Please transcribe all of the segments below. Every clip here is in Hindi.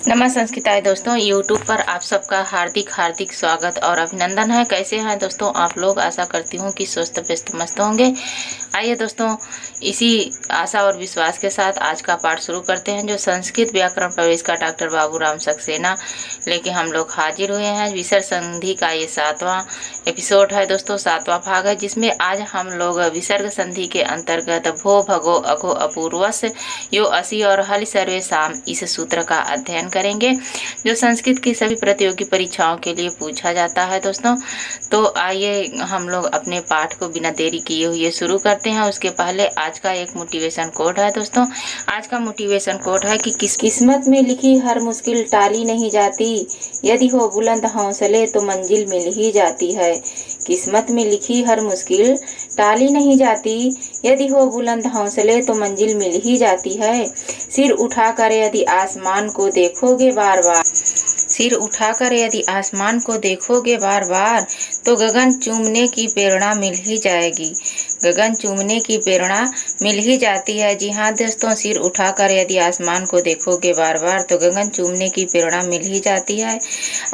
नमः संस्कृताय दोस्तों, यूट्यूब पर आप सबका हार्दिक हार्दिक स्वागत और अभिनंदन है। कैसे हैं दोस्तों आप लोग? आशा करती हूँ कि स्वस्थ व्यस्त मस्त होंगे। आइए दोस्तों, इसी आशा और विश्वास के साथ आज का पाठ शुरू करते हैं, जो संस्कृत व्याकरण प्रवेश का डॉक्टर बाबूराम सक्सेना लेके हम लोग हाजिर हुए हैं। विसर्ग संधि का ये 7वां एपिसोड है दोस्तों, 7वां भाग है, जिसमें आज हम लोग विसर्ग संधि के अंतर्गत भो भगो अघो अपूर्वस यो असी और हल सर्वे साम इस सूत्र का अध्ययन करेंगे, जो संस्कृत की सभी प्रतियोगी परीक्षाओं के लिए पूछा जाता है दोस्तों। तो आइए हम लोग अपने पाठ को बिना देरी किए हुए शुरू करते हैं। उसके पहले आज का एक मोटिवेशन कोड है दोस्तों। आज का मोटिवेशन कोड है कि किस्मत में लिखी हर मुश्किल टाली नहीं जाती, यदि हो बुलंद हौसले तो मंजिल मिल ही जाती है। किस्मत में लिखी हर मुश्किल टाली नहीं जाती, यदि हो बुलंद हौसले तो मंजिल मिल ही जाती है। सिर उठाकर यदि आसमान को देखोगे बार बार, सिर उठाकर यदि आसमान को देखोगे बार बार, तो गगन चूमने की प्रेरणा मिल ही जाएगी। गगन चूमने की प्रेरणा मिल ही जाती है। जी हाँ दोस्तों, सिर उठाकर यदि आसमान को देखोगे बार बार तो गगन चूमने की प्रेरणा मिल ही जाती है।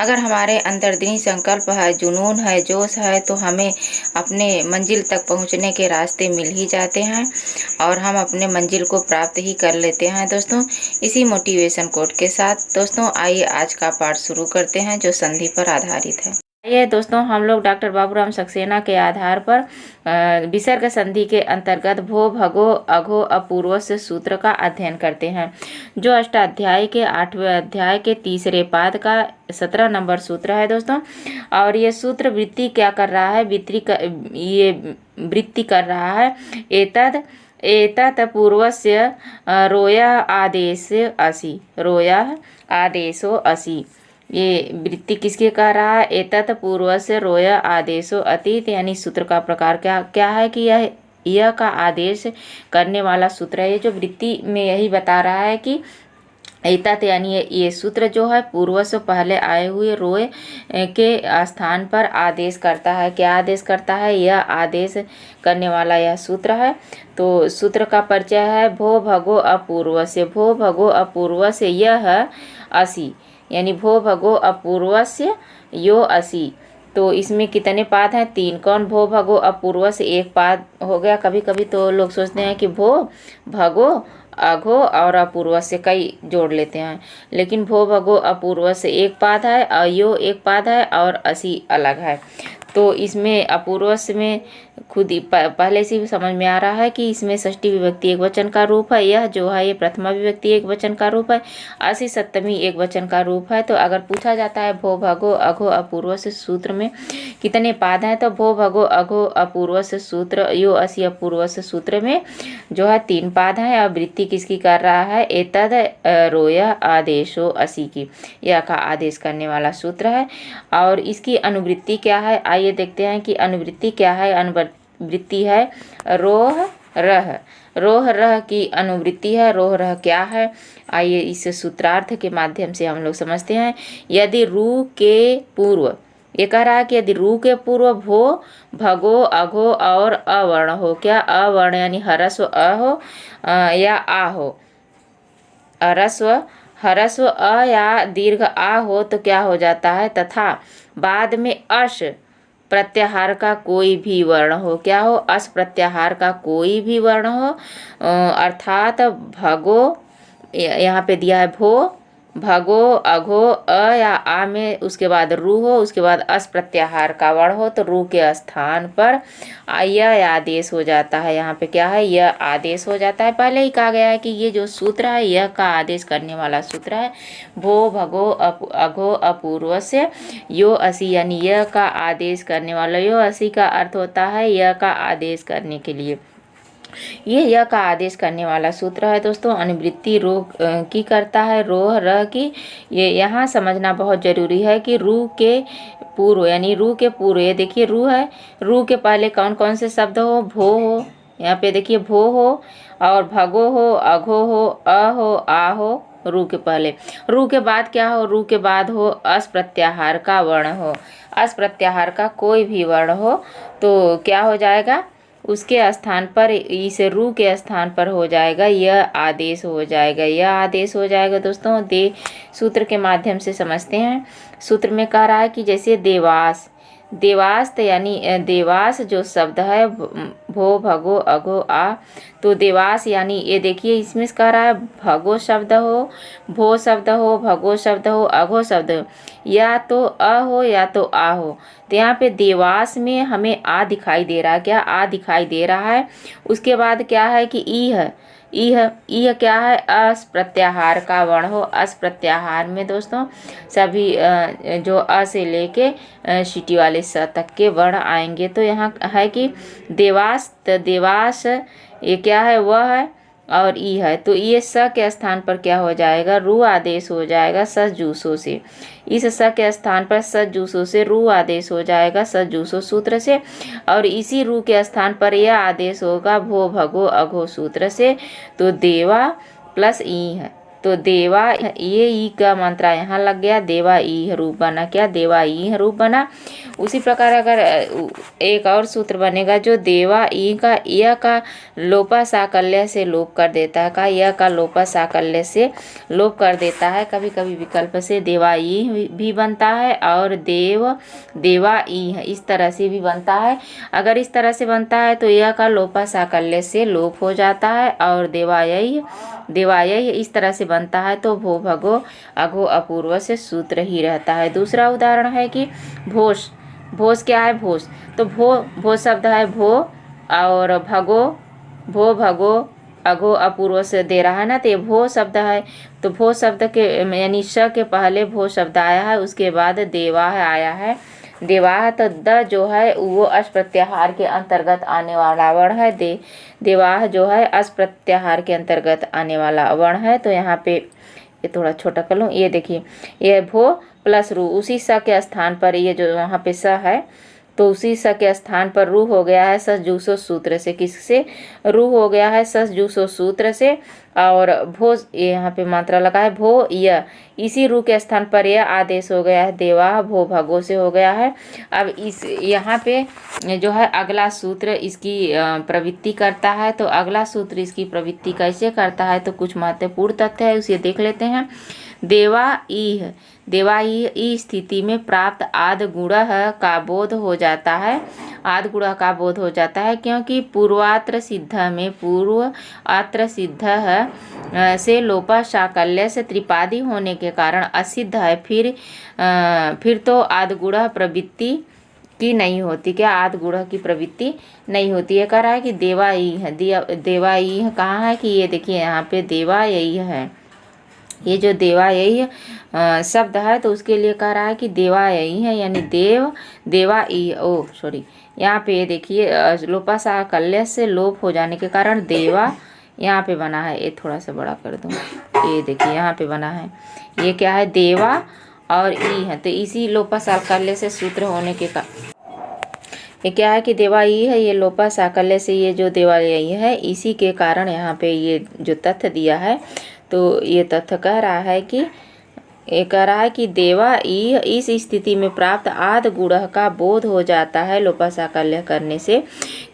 अगर हमारे अंदर दृढ़ संकल्प है, जुनून है, जोश है, तो हमें अपने मंजिल तक पहुंचने के रास्ते मिल ही जाते हैं और हम अपने मंजिल को प्राप्त ही कर लेते हैं दोस्तों। इसी मोटिवेशन कोड के साथ दोस्तों आइए आज का पाठ शुरू करते हैं, जो संधि पर आधारित है। आइए दोस्तों, हम लोग डॉक्टर बाबूराम सक्सेना के आधार पर विसर्ग संधि के अंतर्गत भो भगो अघो अपूर्वस सूत्र का अध्ययन करते हैं, जो अष्टाध्याय के 8वें अध्याय के तीसरे पाद का 17 नंबर सूत्र है दोस्तों। और ये सूत्र वृत्ति क्या कर रहा है? वृत्ति कर रहा है एतत् पूर्वस्य रोया आदेश असि, रोया आदेशो असि। ये वृत्ति किसके कह रहा है? एतत् पूर्वस्य रोया आदेशो अतीत, यानी सूत्र का प्रकार क्या है कि यह का आदेश करने वाला सूत्र है। ये जो वृत्ति में यही बता रहा है कि एतत् यानी ये सूत्र जो है पूर्व से पहले आए हुए रोए के स्थान पर आदेश करता है। क्या आदेश करता है? यह आदेश करने वाला यह सूत्र है। तो सूत्र का परिचय है भो भगो अपूर्व से। भो भगो अपूर्व से यह असी, यानी भो भगो अपूर्वस्य यो असी। तो इसमें कितने पाद हैं? 3। कौन? भो भगो अपूर्व से एक पाद हो गया। कभी कभी तो लोग सोचते हैं कि भो भगो अघो और अपूर्व से कई जोड़ लेते हैं, लेकिन भो भगो अपूर्व से एक पाद है, अयो एक पाद है और असी अलग है। तो इसमें अपूर्वस में खुद ही पहले से भी समझ में आ रहा है कि इसमें षष्ठी विभक्ति एक वचन का रूप है। यह जो है ये प्रथमा विभक्ति एक वचन का रूप है, असी सप्तमी एक वचन का रूप है। तो अगर पूछा जाता है भो भगो अघो अपूर्व से सूत्र में कितने पाद हैं, तो भो भगो अघो अपूर्व से सूत्र यो असी अपूर्व से सूत्र में जो है 3 पाद हैं। और वृत्ति किसकी कर रहा है? एतद रोया आदेशो असी की, यह का आदेश करने वाला सूत्र है। और इसकी अनुवृत्ति क्या है? आइए देखते हैं कि अनुवृत्ति क्या है। अनुवृत्ति है रोह रह। रोह रह की अनुवृत्ति है। रोह रह क्या है? आइए इस सूत्रार्थ के माध्यम से हम लोग समझते हैं। यदि रू के पूर्व, ये कह रहा है कि यदि रू के पूर्व भो भगो अघो और अवर्ण हो, क्या अवर्ण यानी हरस्व अ हो या आ हो, हरस्व अ या दीर्घ आ हो, तो क्या हो जाता है? तथा बाद में अश प्रत्याहार का कोई भी वर्ण हो। क्या हो? अस प्रत्याहार का कोई भी वर्ण हो, अर्थात भगो, यहाँ पे दिया है भो भगो अघो अ या आ में उसके बाद रू हो, उसके बाद अस प्रत्याहार का वर्ण हो, तो रू के स्थान पर यह आदेश हो जाता है। यहाँ पे क्या है? यह आदेश हो जाता है। पहले ही कहा गया है कि ये जो सूत्र है यह का आदेश करने वाला सूत्र है। भो भगो अघो अपूर्व से यो असी, यानी यह का आदेश करने वाला। यो असी का अर्थ होता है यह का आदेश करने के लिए। ये यह का आदेश करने वाला सूत्र है दोस्तों। अनुवृत्ति रो की करता है, रोह रह की। ये यहाँ समझना बहुत जरूरी है कि रू के पूर्व, यानी रू के पूर्व, ये देखिए रू है, रू के पहले कौन कौन से शब्द हो? भो हो, यहाँ पे देखिए भो हो, और भगो हो, अघो हो, अ हो, आ हो, रू के पहले। रू के बाद क्या हो? रू के बाद हो अस प्रत्याहार का वर्ण हो। अस प्रत्याहार का कोई भी वर्ण हो तो क्या हो जाएगा? उसके स्थान पर इस रू के स्थान पर हो जाएगा यह आदेश हो जाएगा, यह आदेश हो जाएगा। दोस्तों दे सूत्र के माध्यम से समझते हैं। सूत्र में कह रहा है कि जैसे देवास, देवास तो यानी देवास जो शब्द है भो भगो अघो आ, तो देवास यानी ये देखिए इसमें कह रहा है भगो शब्द हो, भो शब्द हो, भगो शब्द हो, अघो शब्द हो, या तो अ हो या तो आ हो। तो यहाँ पे देवास में हमें आ दिखाई दे रहा है, क्या आ दिखाई दे रहा है। उसके बाद क्या है कि ई है, यह क्या है अस प्रत्याहार का वर्ण हो। अस प्रत्याहार में दोस्तों सभी जो अ से लेके सीटी वाले स तक के वर्ण आएंगे। तो यहाँ है कि देवास, तो देवास ये क्या है वह है और ई है, तो ये स के स्थान पर क्या हो जाएगा रू आदेश हो जाएगा सस जूसो से। इस स के स्थान पर सस जूसो से रू आदेश हो जाएगा सस जूसो सूत्र से, और इसी रू के स्थान पर यह आदेश होगा भो भगो अघो सूत्र से। तो देवा प्लस ई है, तो देवा ये ई का मंत्रा यहाँ लग गया, देवा ई रूप बना, क्या देवा ई रूप बना। उसी प्रकार अगर एक और सूत्र बनेगा जो देवा ई का यह का लोपा साकल्य से लोप कर देता है, का यह का लोपा साकल्य से लोप कर देता है। कभी कभी विकल्प से देवा ई भी बनता है और देवा ई है इस तरह से भी बनता है। अगर इस तरह से बनता है तो यह का लोपा साकल्य से लोप हो जाता है और देवायय इस तरह से बनता है तो भो भगो अघो अपूर्व से सूत्र ही रहता है। दूसरा उदाहरण है कि भोज, भोज क्या है भोज, तो भो शब्द है भो और भो भगो अघो अपूर्व से दे रहा है ना, तो ये भो शब्द है। तो भो शब्द के यानी श के पहले भो शब्द आया है, उसके बाद देवाह आया है। देवाह तो द जो है वो अस प्रत्याहार के अंतर्गत आने वाला वर्ण है। देवाह जो है अस प्रत्याहार के अंतर्गत आने वाला वर्ण है। तो यहाँ पे ये थोड़ा छोटा कर लूँ, ये देखिए ये भो प्लस रू, उसी स के स्थान पर ये जो वहाँ पे स है तो उसी स के स्थान पर रू हो गया है सस जूसो सूत्र से। किससे रू हो गया है सस जूसो सूत्र से, और भो ये यहाँ पे मात्रा लगा है भो यह, इसी रू के स्थान पर यह आदेश हो गया है देवा भो भगो से हो गया है। अब इस यहाँ पे जो है अगला सूत्र इसकी प्रवृत्ति करता है। तो अगला सूत्र इसकी प्रवृत्ति कैसे करता है तो कुछ महत्वपूर्ण तथ्य है उसे देख लेते हैं। देवा ई स्थिति में प्राप्त आद गुणः का बोध हो जाता है, आद गुणः का बोध हो जाता है क्योंकि पूर्वात्र सिद्ध में पूर्वात्र सिद्ध है से लोपा साकल्य से त्रिपादी होने के कारण असिद्ध है। फिर तो आद गुणः प्रवृत्ति की नहीं होती, क्या आद गुणः की प्रवृत्ति नहीं होती है। कह रहा है कि देवा ई है, देवा ई है कहाँ है कि ये देखिए यहाँ पे देवा यही है, ये जो देवा यही शब्द है तो उसके लिए कह रहा है कि देवा यही है यानी देवा ई सॉरी यहाँ पे देखिए लोपा साकल्य से लोप हो जाने के कारण देवा यहाँ पे बना है। ये थोड़ा सा बड़ा कर दूँ, ये देखिए यहाँ पे बना है, ये क्या है देवा और ई है, तो इसी लोपा साकल्य से सूत्र होने के कारण ये क्या है कि देवा ई है, ये लोपा साकल्य से ये जो देवा यही है इसी के कारण यहाँ पे ये जो तथ्य दिया है तो ये तथ्य कह रहा है कि ये कह रहा है कि देवा ई इस स्थिति में प्राप्त आद गुणः का बोध हो जाता है लोपा साकल्य करने से,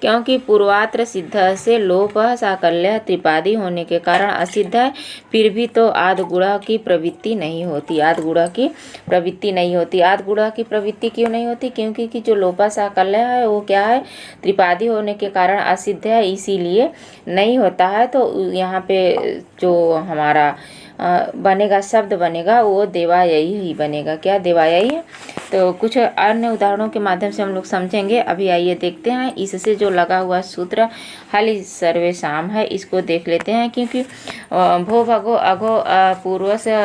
क्योंकि पूर्वात्र सिद्ध से लोप साकल्य त्रिपादी होने के कारण असिद्ध है। फिर भी तो आद गुणः की प्रवृत्ति नहीं होती, आद गुणः की प्रवृत्ति नहीं होती। आद गुणः की प्रवृत्ति क्यों नहीं होती, क्योंकि कि जो लोपा साकल्य है वो क्या है त्रिपादी होने के कारण असिद्ध है, इसीलिए नहीं होता है। तो यहाँ पे जो हमारा बनेगा शब्द बनेगा वो देवाययी ही बनेगा, क्या देवाययी है। तो कुछ अन्य उदाहरणों के माध्यम से हम लोग समझेंगे। अभी आइए देखते हैं इससे जो लगा हुआ सूत्र हल सर्वेशाम है इसको देख लेते हैं, क्योंकि भो भगो अघो पूर्व से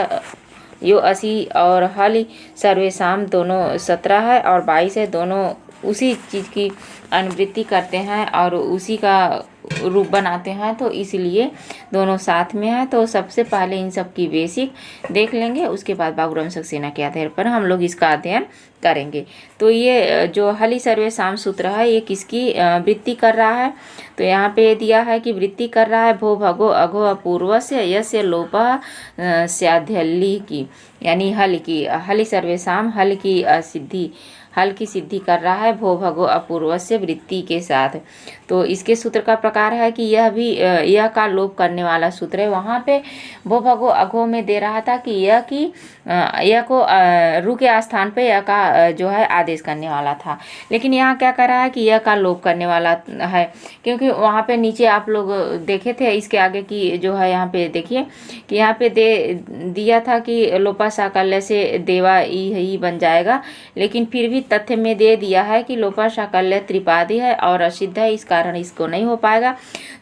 यो 80 और हल सर्वेशाम दोनों 17 है और 22 है, दोनों उसी चीज़ की अनुवृत्ति करते हैं और उसी का रूप बनाते हैं, तो इसलिए दोनों साथ में है। तो सबसे पहले इन सब की बेसिक देख लेंगे, उसके बाद बाबूराम सक्सेना के आधार पर हम लोग इसका अध्ययन करेंगे। तो ये जो हली सर्वेशाम सूत्र है ये किसकी वृत्ति कर रहा है, तो यहाँ पे दिया है कि वृत्ति कर रहा है भो भगो अघो अपूर्व से यस्य लोपा स्याध्यल्ली की, यानी हल की, हली सर्वेशाम हल की असिद्धि, हल की सिद्धि कर रहा है भो भगो अपूर्वस्य वृत्ति के साथ। तो इसके सूत्र का प्रकार है कि यह भी यह का लोप करने वाला सूत्र है। वहाँ पे भो भगो अघो में दे रहा था कि यह की यह को रु के स्थान पे यह का जो है आदेश करने वाला था, लेकिन यहाँ क्या कर रहा है कि यह का लोप करने वाला है, क्योंकि वहाँ पे नीचे आप लोग देखे थे इसके आगे की जो है यहाँ पे देखिए कि यहाँ पे दे दिया था कि लोपा साकल्य से देवा ही बन जाएगा, लेकिन फिर भी तथ्य में दे दिया है कि लोपा साकल्य त्रिपादी है और असिद्ध है, इस कारण इसको नहीं हो पाएगा।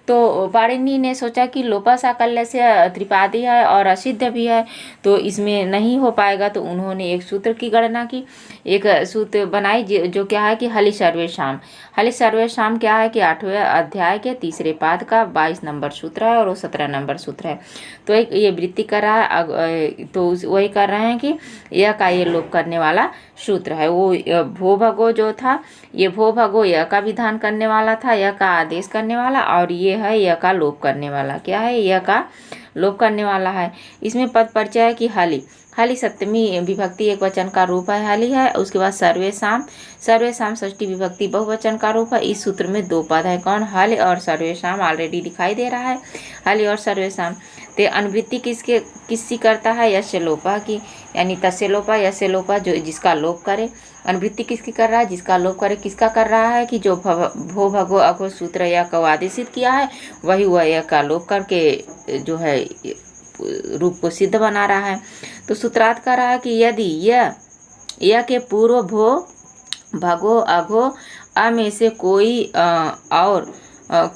तो पाणिनि ने सोचा कि लोपा साकल्य से त्रिपादी है और असिद्ध भी है, तो इसमें नहीं हो पाएगा। तो उन्होंने एक सूत्र की गणना की, एक सूत्र बनाई जो क्या है कि हलि सर्वेषाम। हलि सर्वेषाम क्या है कि 8वें अध्याय के तीसरे पाद का 22 नंबर सूत्र है और वो 17 नंबर सूत्र है। तो एक ये वृत्ति कर रहा है, तो वही कर रहे हैं कि यह का ये लोप करने वाला सूत्र है। वो भो भगो जो था, ये भो भगो यह का विधान करने वाला था, यह का आदेश करने वाला, और ये है यह का लोप करने वाला। क्या है? यह का लोप करने वाला है। इसमें पद परिचय है कि हलि, हलि सप्तमी विभक्ति एक वचन का रूप है, हलि है। उसके बाद सर्वेषाम, सर्वेषाम षष्ठी विभक्ति बहुवचन का रूप है। इस सूत्र में 2 पद है, कौन? हलि और सर्वेषाम ऑलरेडी दिखाई दे रहा है, हलि और सर्वेषाम। तो अनुवृत्ति किसकी करता है? यस्य लोपा की, यानी तस्य लोपा यस्य लोपा, जो जिसका लोप करे। अनुवृत्ति किसकी कर रहा है? जिसका लोप करे। किसका कर रहा है? कि जो भो भगो अघो सूत्र या को आदेशित किया है वही वह यह का लोप करके जो है रूप को सिद्ध बना रहा है। तो सूत्रार्थ कर रहा है कि यदि यह के पूर्व भो भगो अघो अ में से कोई और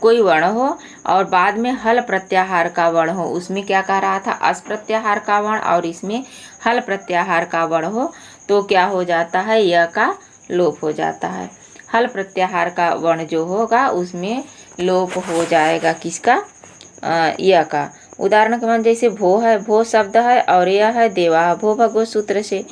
कोई वर्ण हो और बाद में हल प्रत्याहार का वर्ण हो, उसमें क्या कह रहा था? अस प्रत्याहार का वर्ण, और इसमें हल प्रत्याहार का वर्ण हो, तो क्या हो जाता है? यह का लोप हो जाता है। हल प्रत्याहार का वर्ण जो होगा उसमें लोप हो जाएगा। किसका? यह का। उदाहरण के मान जैसे भो है, भो शब्द है और यह है देवा, भो भगो सूत्र से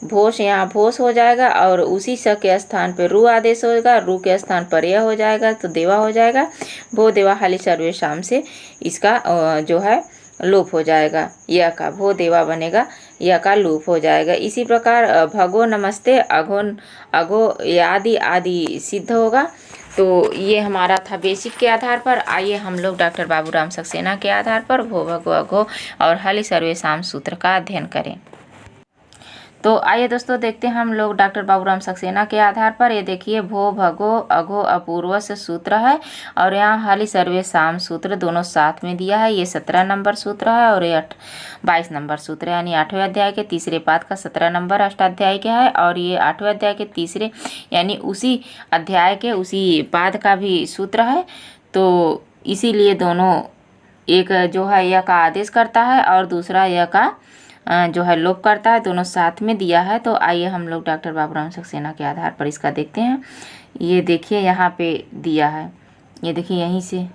भो से यहाँ भोस हो जाएगा और उसी स के स्थान पर रू आदेश होगा, रू के स्थान पर यह हो जाएगा तो देवा हो जाएगा। भो देवा हलि सर्वेषाम से इसका जो है लोप हो जाएगा, यह का भो देवा बनेगा, यह का लोप हो जाएगा। इसी प्रकार भगो नमस्ते अघो आदि आदि सिद्ध होगा। तो ये हमारा था बेसिक के आधार पर। आइए हम लोग डॉक्टर बाबूराम सक्सेना के आधार पर भो भगो अघो और हलि सर्वेषाम सूत्र का अध्ययन करें। तो आइए दोस्तों देखते हैं हम लोग डॉक्टर बाबूराम सक्सेना के आधार पर। ये देखिए भो भगो अघो अपूर्व से सूत्र है और यहाँ हलि सर्वेषाम सूत्र दोनों साथ में दिया है। ये 17 नंबर सूत्र है और ये 22 नंबर सूत्र है, यानी 8वें अध्याय के तीसरे पाद का 17 नंबर अष्टाध्याय के है और ये 8वें अध्याय के तीसरे यानी उसी अध्याय के उसी पाद का भी सूत्र है। तो इसीलिए दोनों, एक जो है यह का आदेश करता है और दूसरा यह का जो है लोप करता है, दोनों साथ में दिया है। तो आइए हम लोग डॉक्टर बाबूराम सक्सेना के आधार पर इसका देखते हैं। ये देखिए यहाँ पे दिया है, ये देखिए यहीं से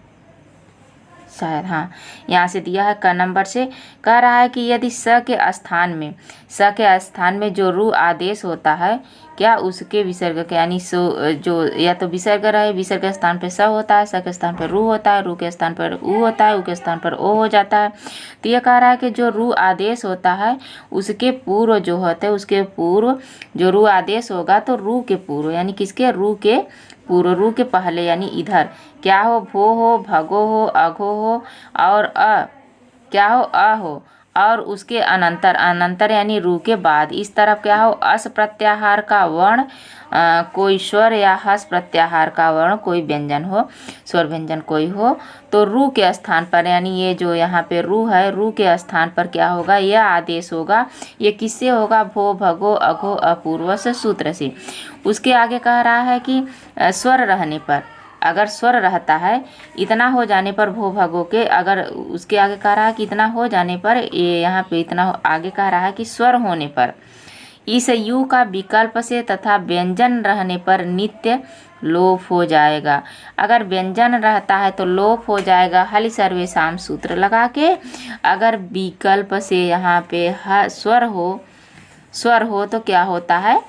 शायद, हाँ यहाँ से दिया है क नंबर से। कह रहा है कि यदि स के स्थान में जो रू आदेश होता है, क्या उसके विसर्ग के यानी जो या तो विसर्ग रहे, विसर्ग के स्थान पे स होता है, स के स्थान पर रू होता है, रू के स्थान पर उ होता है, उ के स्थान पर ओ हो जाता है। तो ये कह रहा है कि जो रू आदेश होता है उसके पूर्व जो होता है, उसके पूर्व जो रू आदेश होगा तो रू के पूर्व यानी किसके? रू के पूर्व, रू के पहले यानी इधर क्या हो? भो हो, भगो हो, अघो हो और क्या हो? अ हो और उसके अनंतर यानी रू के बाद इस तरफ क्या हो? अस प्रत्याहार का वर्ण, कोई स्वर या हस प्रत्याहार का वर्ण, कोई व्यंजन हो, स्वर व्यंजन कोई हो, तो रू के स्थान पर यानी ये जो यहाँ पे रू है, रू के स्थान पर क्या होगा? यह आदेश होगा। ये किससे होगा? भो भगो अघो अपूर्व से सूत्र से। उसके आगे कह रहा है कि स्वर रहने पर, अगर स्वर रहता है इतना हो जाने पर भो भगो के, अगर उसके आगे कह रहा है कि इतना हो जाने पर, ये यहाँ पे इतना आगे कह रहा है कि स्वर होने पर इस यू का विकल्प से तथा व्यंजन रहने पर नित्य लोप हो जाएगा। अगर व्यंजन रहता है तो लोप हो जाएगा हलि सर्वेषाम सूत्र लगा के। अगर विकल्प से यहाँ पे स्वर हो तो क्या होता है?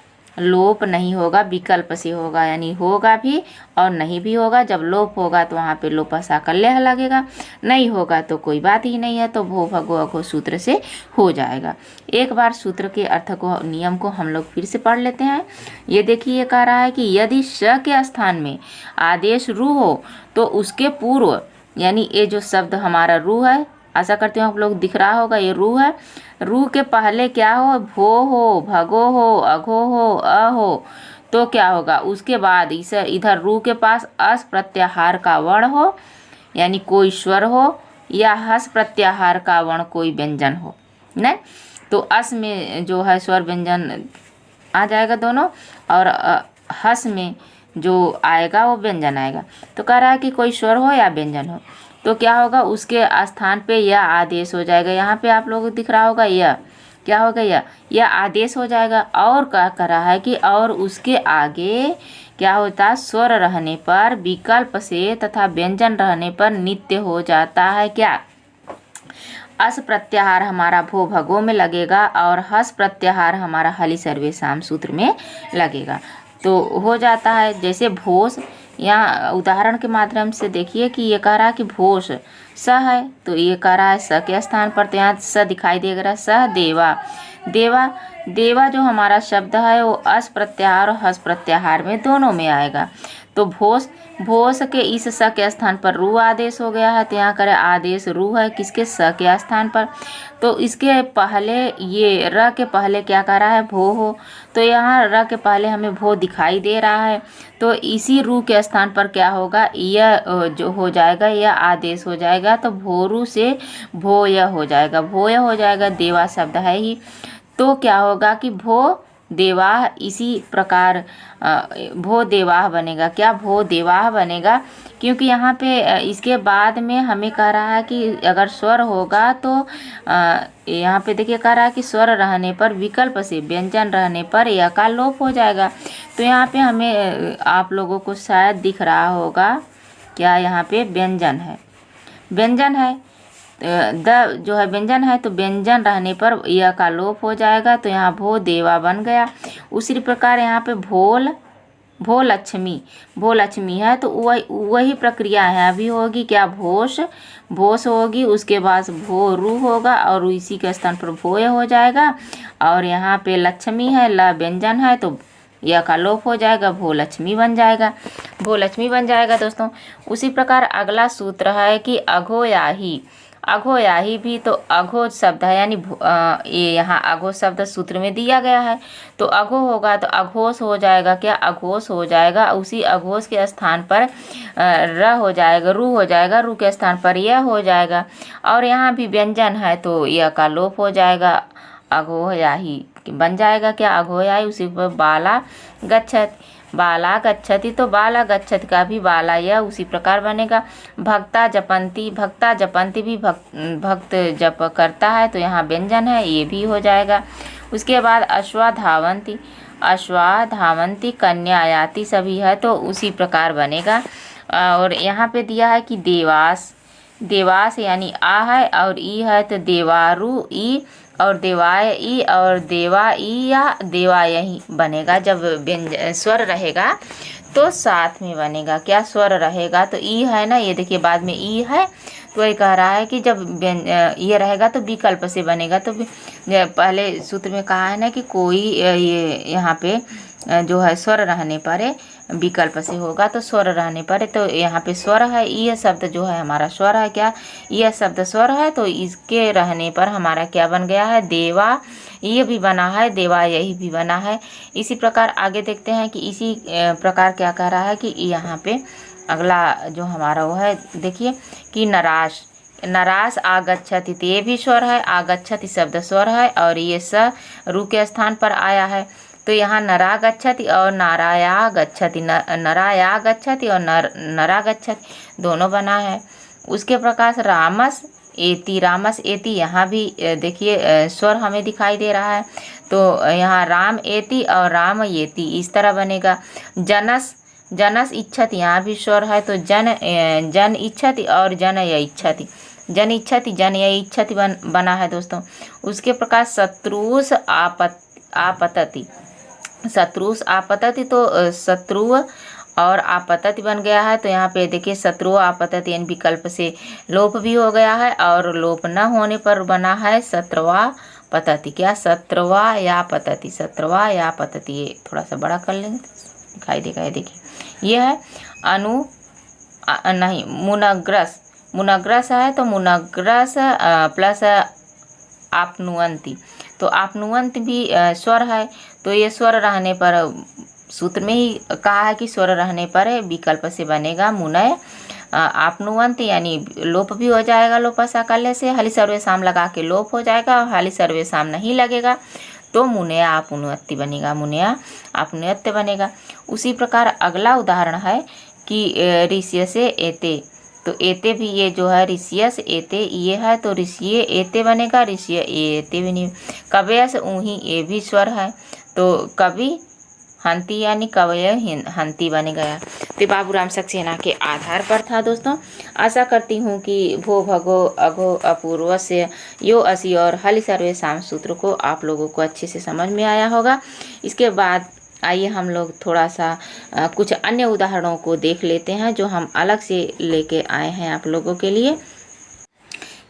लोप नहीं होगा, विकल्प से होगा, यानी होगा भी और नहीं भी होगा। जब लोप होगा तो वहाँ पे लोपसा कल्यह लगेगा, नहीं होगा तो कोई बात ही नहीं है, तो भो भगो अघो सूत्र से हो जाएगा। एक बार सूत्र के अर्थ को, नियम को हम लोग फिर से पढ़ लेते हैं। ये देखिए, ये कह रहा है कि यदि श के स्थान में आदेश रु हो तो उसके पूर्व, यानी ये जो शब्द हमारा रु है, आशा करती हूँ आप लोग दिख रहा होगा, ये रू है। रू के पहले क्या हो, भो हो, भगो हो, अघो हो, अ हो, तो क्या होगा, उसके बाद इधर रू के पास अस प्रत्याहार का वर्ण हो, यानी कोई स्वर हो, या हस प्रत्याहार का वर्ण कोई व्यंजन हो, नहीं तो अस में जो है स्वर व्यंजन आ जाएगा दोनों, और हस में जो आएगा वो व्यंजन आएगा। तो कह रहा है कि कोई स्वर हो या व्यंजन हो तो क्या होगा, उसके स्थान पे यह आदेश हो जाएगा। यहाँ पे आप लोगों को दिख रहा होगा, यह क्या होगा, यह आदेश हो जाएगा। और क्या कर रहा है कि और उसके आगे क्या होता है, स्वर रहने पर विकल्प से तथा व्यंजन रहने पर नित्य हो जाता है। क्या, अस प्रत्याहार हमारा भो भगो में लगेगा और हस प्रत्याहार हमारा हलि सर्वे शाम सूत्र में लगेगा, तो हो जाता है। जैसे भोस, यहाँ उदाहरण के माध्यम से देखिए कि ये कह रहा है कि भोस स है, तो ये कह रहा है स के स्थान पर, तो यहाँ स दिखाई देगा, स देवा। देवा देवा जो हमारा शब्द है वो अस प्रत्याहार और हस प्रत्याहार में दोनों में आएगा। तो भोस, भोस के इस स के स्थान पर रू आदेश हो गया है, तो यहाँ करे आदेश रू है किसके, स के स्थान पर। तो इसके पहले ये र के पहले क्या कर रहा है, भो हो, तो यहाँ र के पहले हमें भो दिखाई दे रहा है, तो इसी रू के स्थान पर क्या होगा, यह जो हो जाएगा, यह आदेश हो जाएगा, तो भोरू से भोय हो जाएगा, भोय हो जाएगा, देवा शब्द है ही, तो क्या होगा कि भो देवाह, इसी प्रकार भो देवाह बनेगा। क्या, भो देवाह बनेगा, क्योंकि यहाँ पे इसके बाद में हमें कह रहा है कि अगर स्वर होगा तो यहाँ पे देखिए कह रहा है कि स्वर रहने पर विकल्प से व्यंजन रहने पर यह का लोप हो जाएगा। तो यहाँ पे हमें आप लोगों को शायद दिख रहा होगा, क्या यहाँ पे व्यंजन है, व्यंजन है, द जो है व्यंजन है, तो व्यंजन रहने पर यह का लोप हो जाएगा, तो यहाँ भो देवा बन गया। उसी प्रकार यहाँ पे भोल, भो लक्ष्मी, भो लक्ष्मी है, तो वही प्रक्रिया यहाँ भी होगी। क्या, भोस, भोस होगी, उसके बाद भो रू होगा और इसी के स्थान पर भोय हो जाएगा, और यहाँ पे लक्ष्मी है, ल व्यंजन है, तो यह का लोप हो जाएगा, भो लक्ष्मी बन जाएगा, भो लक्ष्मी बन जाएगा दोस्तों। उसी प्रकार अगला सूत्र है कि अघोयाही, अघोयाही भी तो अघो शब्द है, यानी ये यहाँ अघो शब्द सूत्र में दिया गया है, तो अघो होगा तो अघोष हो जाएगा। क्या, अघोष हो जाएगा, उसी अघोष के स्थान पर र हो जाएगा, रू हो जाएगा, रू के स्थान पर यह हो जाएगा, और यहाँ भी व्यंजन है तो यह का लोप हो जाएगा, अघोयाही बन जाएगा। क्या, अघोयाही, उसी पर बाला गच्छत, बाला गच्छति, तो बाला गच्छति का भी बाला यह उसी प्रकार बनेगा। भक्ता जपंती, भक्ता जपंती भी भक्त जप करता है, तो यहाँ व्यंजन है, ये भी हो जाएगा। उसके बाद अश्वा धावंती, अश्वा धावंती, कन्या आयाति सभी है, तो उसी प्रकार बनेगा। और यहाँ पे दिया है कि देवास, देवास यानी आ है और ई है, तो देवारु ई और देवाय ई और देवा ई या देवा यही बनेगा। जब स्वर रहेगा तो साथ में बनेगा। क्या, स्वर रहेगा तो ई है ना, ये देखिए बाद में ई है, तो ये कह रहा है कि जब ये रहेगा तो विकल्प से बनेगा। तो पहले सूत्र में कहा है ना कि कोई ये यहाँ पे जो है स्वर रहने पर विकल्प से होगा, तो स्वर रहने पर, तो यहाँ पे स्वर है, यह शब्द जो है हमारा स्वर है। क्या, यह शब्द स्वर है, तो इसके रहने पर हमारा क्या बन गया है, देवा, ये भी बना है, देवा यही भी बना है। इसी प्रकार आगे देखते हैं कि इसी प्रकार क्या कह रहा है कि यहाँ पे अगला जो हमारा वो है, देखिए कि नराश, नरास आगच्छति, तो ये भी स्वर है, आगच्छति शब्द स्वर है, और ये स रू के स्थान पर आया है, तो यहाँ नरा गच्छति और नाराया गच्छति, नराया गच्छति और नरा गच्छति दोनों बना है। उसके प्रकाश रामस एति, रामस एति, यहाँ भी देखिए स्वर हमें दिखाई दे रहा है, तो यहाँ राम एति और राम येति इस तरह बनेगा। जनस, जनस इच्छति, यहाँ भी स्वर है, तो जन इच्छति और जन य इच्छति, जन इच्छति जन य इच्छति बना है दोस्तों। उसके प्रकार शत्रुस आपतति, शत्रुष आपतति, तो शत्रु और आपतति बन गया है। तो यहाँ पे देखिए शत्रु आपतति यानी विकल्प से लोप भी हो गया है और लोप न होने पर बना है शत्रवा पतति। क्या? शत्रवा या पतति, शत्रवा या पतति। ये थोड़ा सा बड़ा कर लेंगे, दिखाई देगा। ये देखिए ये है नहीं मुनग्रस, मुनग्रस है तो मुनग्रस प्लस आपनुवंती, तो आपनुवंत भी स्वर है। तो ये स्वर रहने पर सूत्र में ही कहा है कि स्वर रहने पर विकल्प से बनेगा मुनय आपनुवंत, यानी लोप भी हो जाएगा। लोपसा करने से हलि सर्वेसाम लगा के लोप हो जाएगा और हलि सर्वेसाम नहीं लगेगा तो मुनया आपुनत्ति बनेगा, मुनया आपुनत्ति बनेगा। उसी प्रकार अगला उदाहरण है कि ऋष्य से एते, तो एते भी ये जो है ऋष्यस एते ये है तो ऋषिये एते बनेगा, ऋषिय एते भी नहीं। कवयस ऊही ये भी स्वर है तो कवि हंती यानी कवय हंती बन गया। तो बाबूराम सक्सेना के आधार पर था दोस्तों। आशा करती हूँ कि भो भगो अघो अपूर्व से यो असी और हलि सर्वेसाम सूत्र को आप लोगों को अच्छे से समझ में आया होगा। इसके बाद आइए हम लोग थोड़ा सा कुछ अन्य उदाहरणों को देख लेते हैं जो हम अलग से लेके आए हैं आप लोगों के लिए।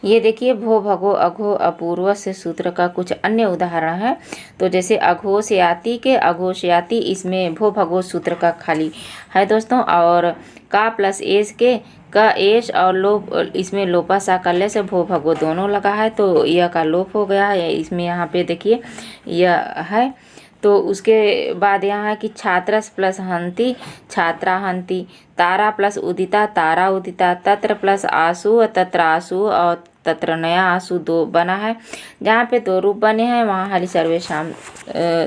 ये देखिए भो भगो अघो अपूर्व से सूत्र का कुछ अन्य उदाहरण है। तो जैसे अघोषयाति के अघोषयाति, इसमें भो भगो सूत्र का खाली है दोस्तों। और का प्लस एस के का एस और लोप, इसमें लोपा सा करने से भो भगो दोनों लगा है तो यह का लोप हो गया है। इसमें यहाँ पे देखिए यह है। तो उसके बाद यहाँ है कि छात्रस प्लस हंती छात्रा हंती, तारा प्लस उदिता तारा उदिता, तत्र प्लस आंसू तत्र आंसू और तत्र नया आंसू दो बना है। जहाँ पे दो रूप बने हैं वहाँ हलि सर्वेसाम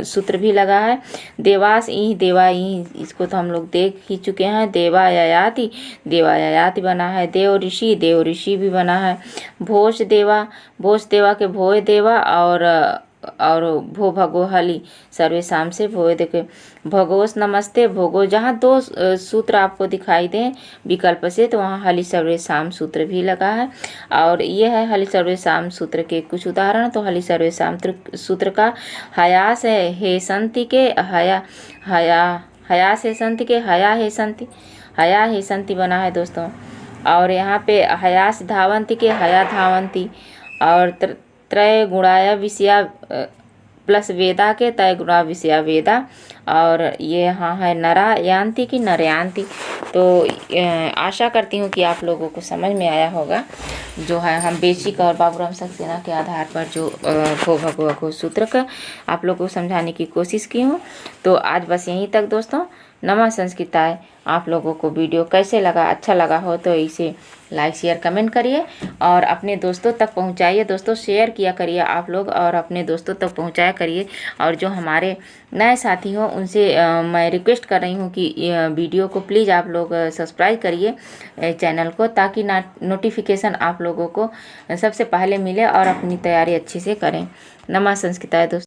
सूत्र भी लगा है। देवास ई देवा ई, इसको तो हम लोग देख ही चुके हैं। देवायाति देवायाति बना है। देव ऋषि भी बना है। भोज देवा के भोय देवा और भो भगो हलि सर्वेसाम से भोय देखे। भगोस नमस्ते भोगो, जहाँ दो सूत्र आपको दिखाई दें विकल्प से तो वहाँ हलि सर्वेसाम सूत्र भी लगा है। और यह है हलि सर्वेसाम सूत्र के कुछ उदाहरण। तो हलि सर्वेसाम सूत्र का हयास है हेसंति के हयास हेसंति के हया हेसंति बना है दोस्तों। और यहाँ पे हयास धावंती के हया धावंती, और त्रय गुणाया विषया प्लस वेदा के तय गुणा विषया वेदा, और ये यहाँ है नरा यांति की नरयांति। तो आशा करती हूँ कि आप लोगों को समझ में आया होगा। जो है हम बेसिक और बाबूराम सक्सेना के आधार पर जो भो भगो अघो सूत्र का आप लोगों को समझाने की कोशिश की हूँ। तो आज बस यहीं तक दोस्तों। नमः संस्कृताय। आप लोगों को वीडियो कैसे लगा, अच्छा लगा हो तो इसे लाइक शेयर कमेंट करिए और अपने दोस्तों तक पहुंचाइए। दोस्तों शेयर किया करिए आप लोग और अपने दोस्तों तक पहुंचाया करिए। और जो हमारे नए साथी हो उनसे मैं रिक्वेस्ट कर रही हूं कि वीडियो को प्लीज़ आप लोग सब्सक्राइब करिए चैनल को, ताकि नोटिफिकेशन आप लोगों को सबसे पहले मिले और अपनी तैयारी अच्छे से करें। नमः संस्कृताय दोस्तों।